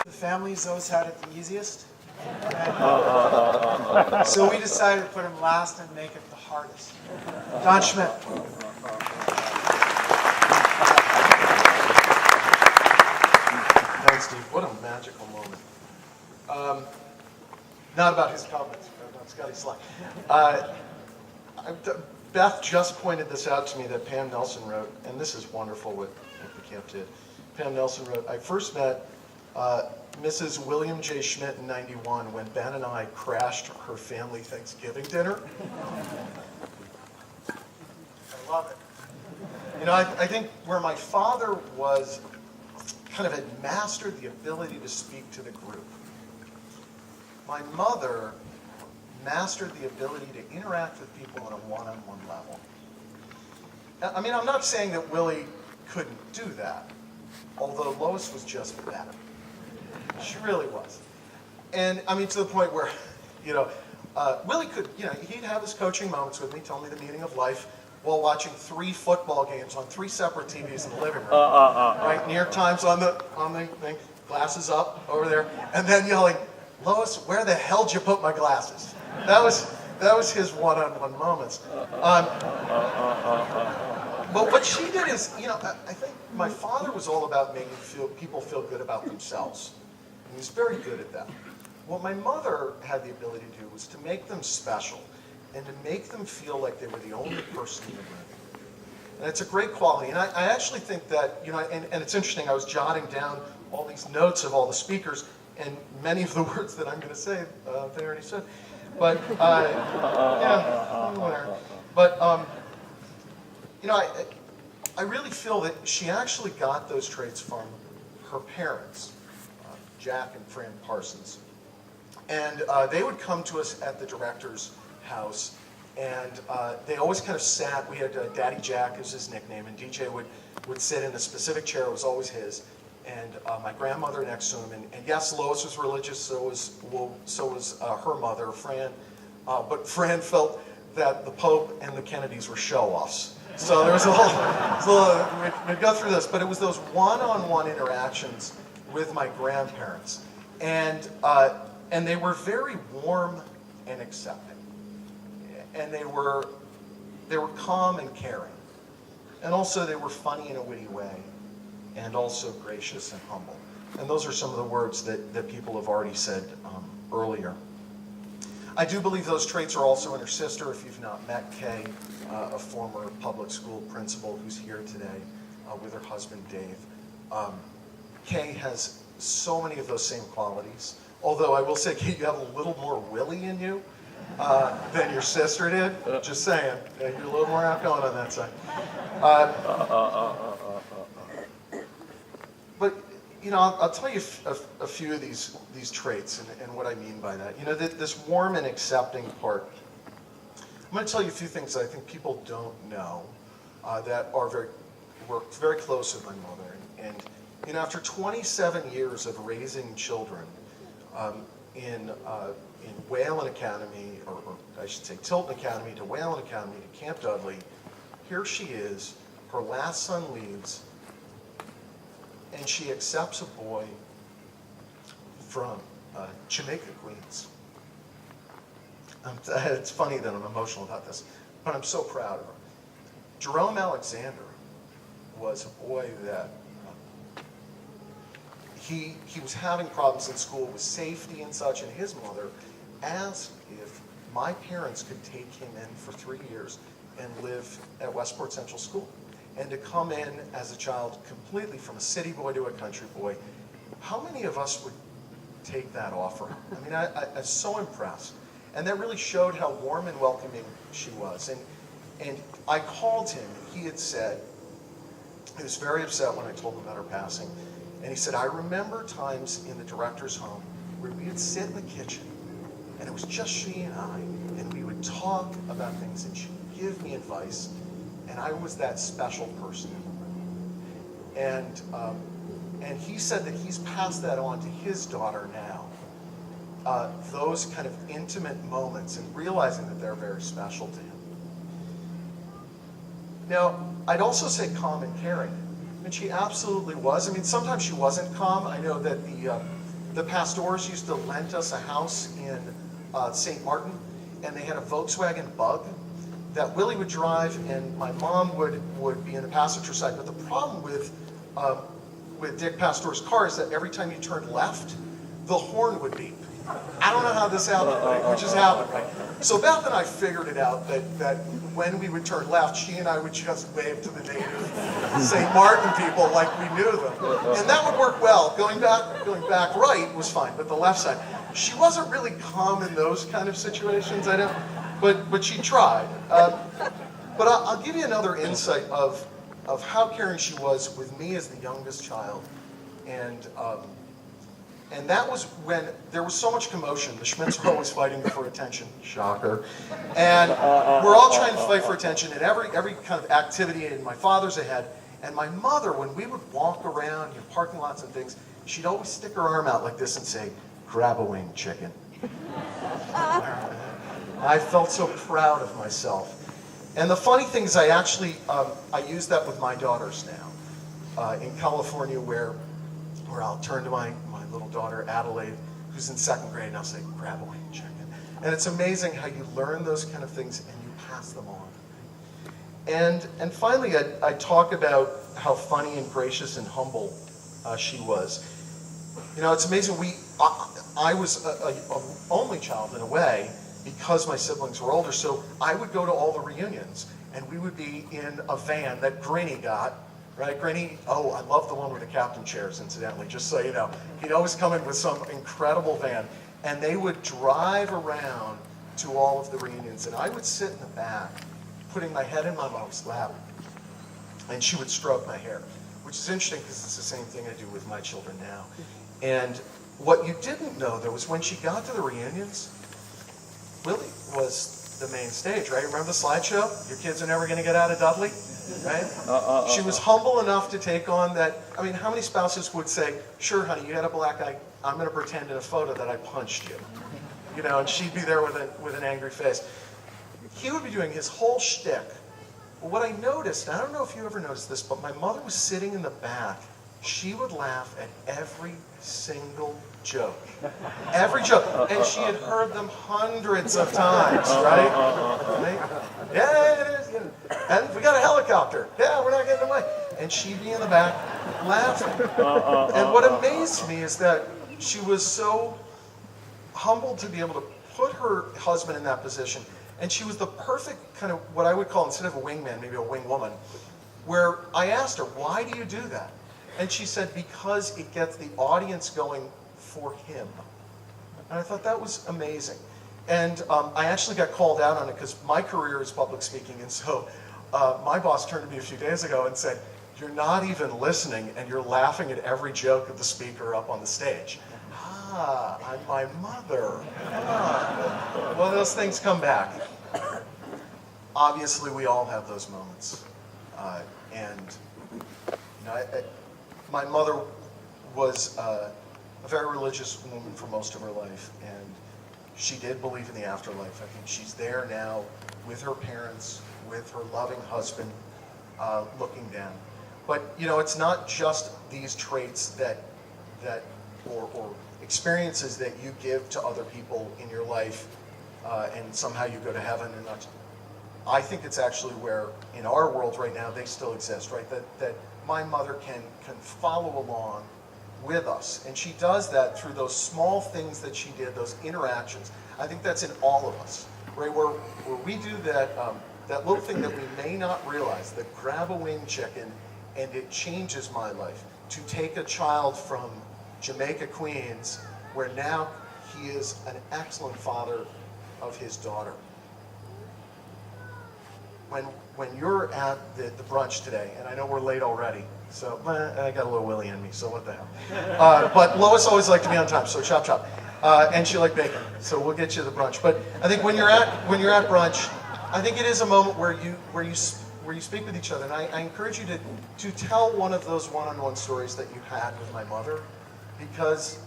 The families, those had it the easiest. So we decided to put him last and make it the hardest. Don Schmidt. Thanks, Steve. What a magical moment. Not about his comments, but about Scotty Slack. Beth just pointed this out to me that Pam Nelson wrote, and this is wonderful what the camp did. Pam Nelson wrote, I first met Mrs. William J. Schmidt in '91 when Ben and I crashed her family Thanksgiving dinner. I love it. You know, I think where my father was kind of had mastered the ability to speak to the group, my mother mastered the ability to interact with people on a one-on-one level. I mean, I'm not saying that Willie couldn't do that, although Lois was just better. She really was. And I mean, to the point where, you know, Willie could, you know, he'd have his coaching moments with me, tell me the meaning of life, while watching 3 football games on 3 separate TVs in the living room. Right? New York Times on the thing, glasses up over there, and then yelling, Lois, where the hell did you put my glasses? That was his one-on-one moments. But what she did is, you know, I think my father was all about making people feel good about themselves. And he was very good at that. What my mother had the ability to do was to make them special and to make them feel like they were the only person in the room. And it's a great quality. And I actually think that, and it's interesting, I was jotting down all these notes of all the speakers, and many of the words that I'm going to say, they already said. But, yeah, whatever. But, I really feel that she actually got those traits from her parents, Jack and Fran Parsons. And they would come to us at the director's house, and they always kind of sat. We had Daddy Jack is his nickname, and DJ would sit in a specific chair. It was always his. And my grandmother next to him. And yes, Lois was religious, so was her mother, Fran. But Fran felt that the Pope and the Kennedys were show-offs. So there was we'd go through this, but it was those one-on-one interactions with my grandparents. And they were very warm and accepting. And they were calm and caring. And also they were funny in a witty way, and also gracious and humble. And those are some of the words that people have already said earlier. I do believe those traits are also in her sister. If you've not met Kay, a former public school principal who's here today with her husband, Dave. Kay has so many of those same qualities. Although I will say, Kay, you have a little more Willie in you than your sister did. Just saying. You're a little more outgoing on that side. But, I'll tell you a few of these traits and what I mean by that. This warm and accepting part. I'm going to tell you a few things that I think people don't know that were very close with my mother. And after 27 years of raising children in Whalen Academy, or I should say Tilton Academy to Whalen Academy to Camp Dudley, here she is, her last son leaves, and she accepts a boy from Jamaica, Queens. It's funny that I'm emotional about this, but I'm so proud of her. Jerome Alexander was a boy that he was having problems in school with safety and such, and his mother asked if my parents could take him in for 3 years and live at Westport Central School. And to come in as a child completely from a city boy to a country boy, how many of us would take that offer? I mean, I'm so impressed. And that really showed how warm and welcoming she was. And I called him, and he had said, he was very upset when I told him about her passing. And he said, I remember times in the director's home where we would sit in the kitchen, and it was just she and I, and we would talk about things, and she would give me advice, and I was that special person in the room. And he said that he's passed that on to his daughter now. Those kind of intimate moments and realizing that they're very special to him. Now, I'd also say calm and caring. And she absolutely was. I mean, sometimes she wasn't calm. I know that the pastors used to lend us a house in St. Martin, and they had a Volkswagen Bug that Willie would drive, and my mom would be in the passenger side. But the problem with Dick Pastor's car is that every time you turned left, the horn would beep. I don't know how this happened, right? It just happened, right? So Beth and I figured it out that when we would turn left, she and I would just wave to the native St. Martin people like we knew them. And that would work well. Going back right was fine, but the left side. She wasn't really calm in those kind of situations, but she tried. But I'll give you another insight of how caring she was with me as the youngest child. And that was when there was so much commotion. The Schmidts were always fighting for attention. Shocker. And we're all trying to fight for attention, and every kind of activity, and my father's ahead. And my mother, when we would walk around parking lots and things, she'd always stick her arm out like this and say, grab a wing, chicken. I felt so proud of myself. And the funny thing is I use that with my daughters now. In California, where I'll turn to my little daughter, Adelaide, who's in second grade, and I'll say, grab a wing, chicken. And it's amazing how you learn those kind of things and you pass them on. And finally, I talk about how funny and gracious and humble she was. It's amazing. I was a only child in a way because my siblings were older, so I would go to all the reunions, and we would be in a van that Granny got, right? Granny, oh, I love the one with the captain chairs, incidentally, just so you know. He'd always come in with some incredible van, and they would drive around to all of the reunions, and I would sit in the back, putting my head in my mom's lap, and she would stroke my hair, which is interesting because it's the same thing I do with my children now. And what you didn't know, though, was when she got to the reunions, Willie was the main stage, right? Remember the slideshow? Your kids are never going to get out of Dudley, right? She was humble enough to take on that. I mean, how many spouses would say, sure, honey, you had a black eye. I'm going to pretend in a photo that I punched you. You know, and she'd be there with an angry face. He would be doing his whole shtick. But what I noticed, and I don't know if you ever noticed this, but my mother was sitting in the back. She would laugh at every single joke. Every joke. And she had heard them hundreds of times, right? Yeah, it is. And we got a helicopter. Yeah, we're not getting away. And she'd be in the back laughing. And what amazed me is that she was so humbled to be able to put her husband in that position. And she was the perfect kind of what I would call, instead of a wingman, maybe a wing woman, where I asked her, why do you do that? And she said, because it gets the audience going for him. And I thought that was amazing. And I actually got called out on it because my career is public speaking. And so my boss turned to me a few days ago and said, you're not even listening and you're laughing at every joke of the speaker up on the stage. Ah, I'm my mother. Ah. Well, those things come back. Obviously, we all have those moments. And you know, my mother was a very religious woman for most of her life, and she did believe in the afterlife. I think she's there now with her parents, with her loving husband, looking down. But you know, it's not just these traits or experiences that you give to other people in your life, and somehow you go to heaven. And I think it's actually where, in our world right now, they still exist, right? That my mother can follow along with us. And she does that through those small things that she did, those interactions. I think that's in all of us, right? Where we do that, that little thing that we may not realize, that grab a wing chicken and it changes my life. To take a child from Jamaica, Queens, where now he is an excellent father of his daughter. When you're at the brunch today, and I know we're late already, so I got a little Willie in me, so what the hell. But Lois always liked to be on time, so chop chop. And she liked bacon, so we'll get you the brunch. But I think when you're at brunch, I think it is a moment where you speak with each other, and I encourage you to tell one of those one-on-one stories that you had with my mother, because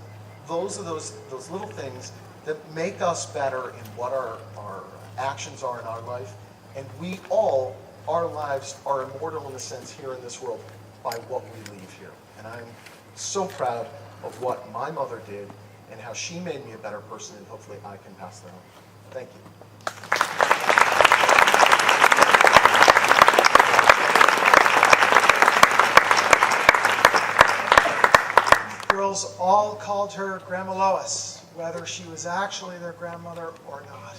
those are those little things that make us better in what our actions are in our life. And we all, our lives are immortal in a sense here in this world by what we leave here. And I'm so proud of what my mother did and how she made me a better person, and hopefully I can pass that on. Thank you. Girls all called her Grandma Lois, whether she was actually their grandmother or not.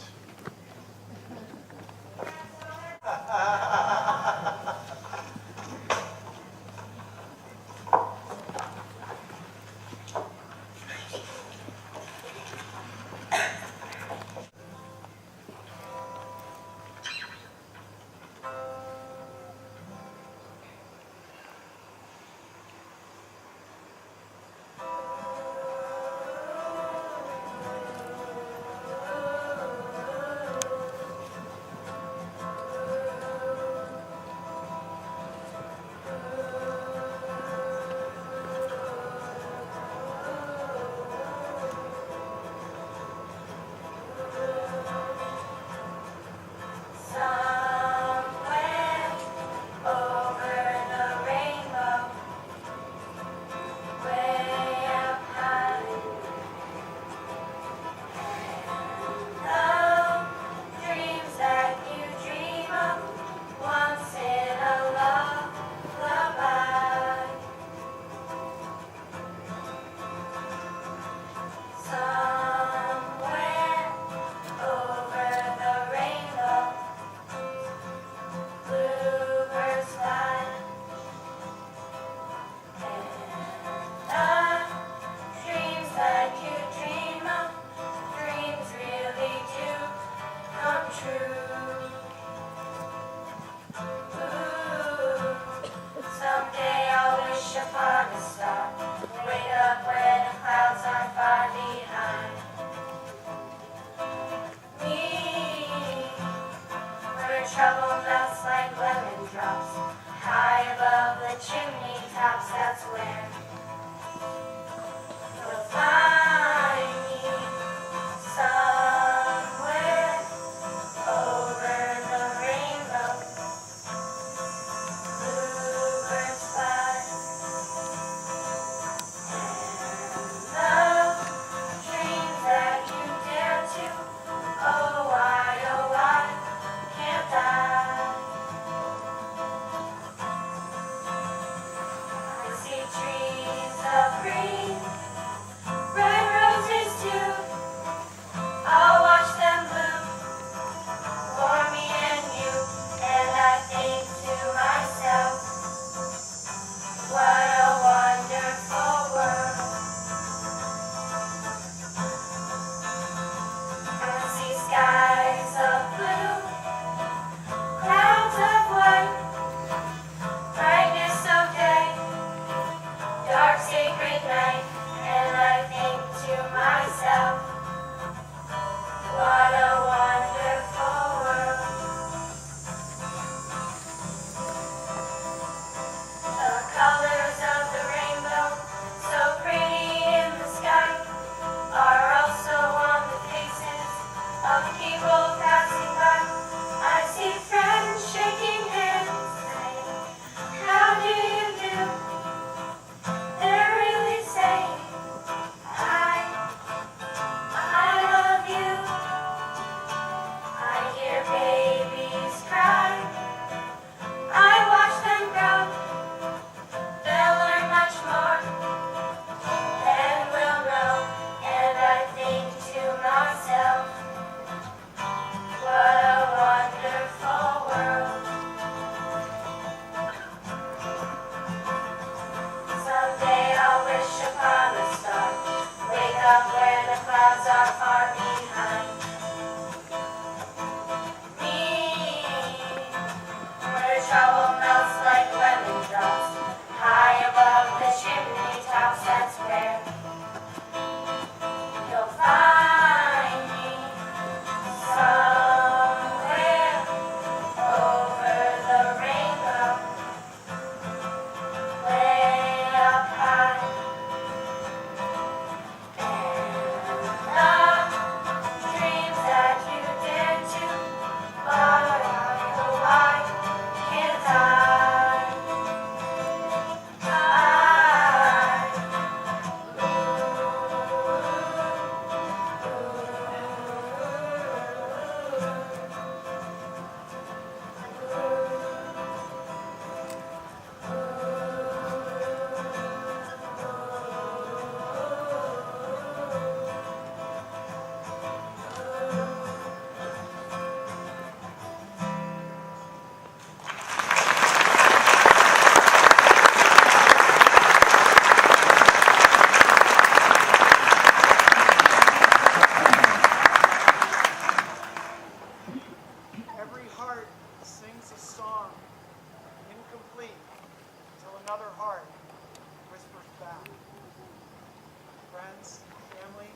friends, family,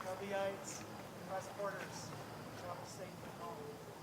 Dudleyites, and my supporters, travel safe and home.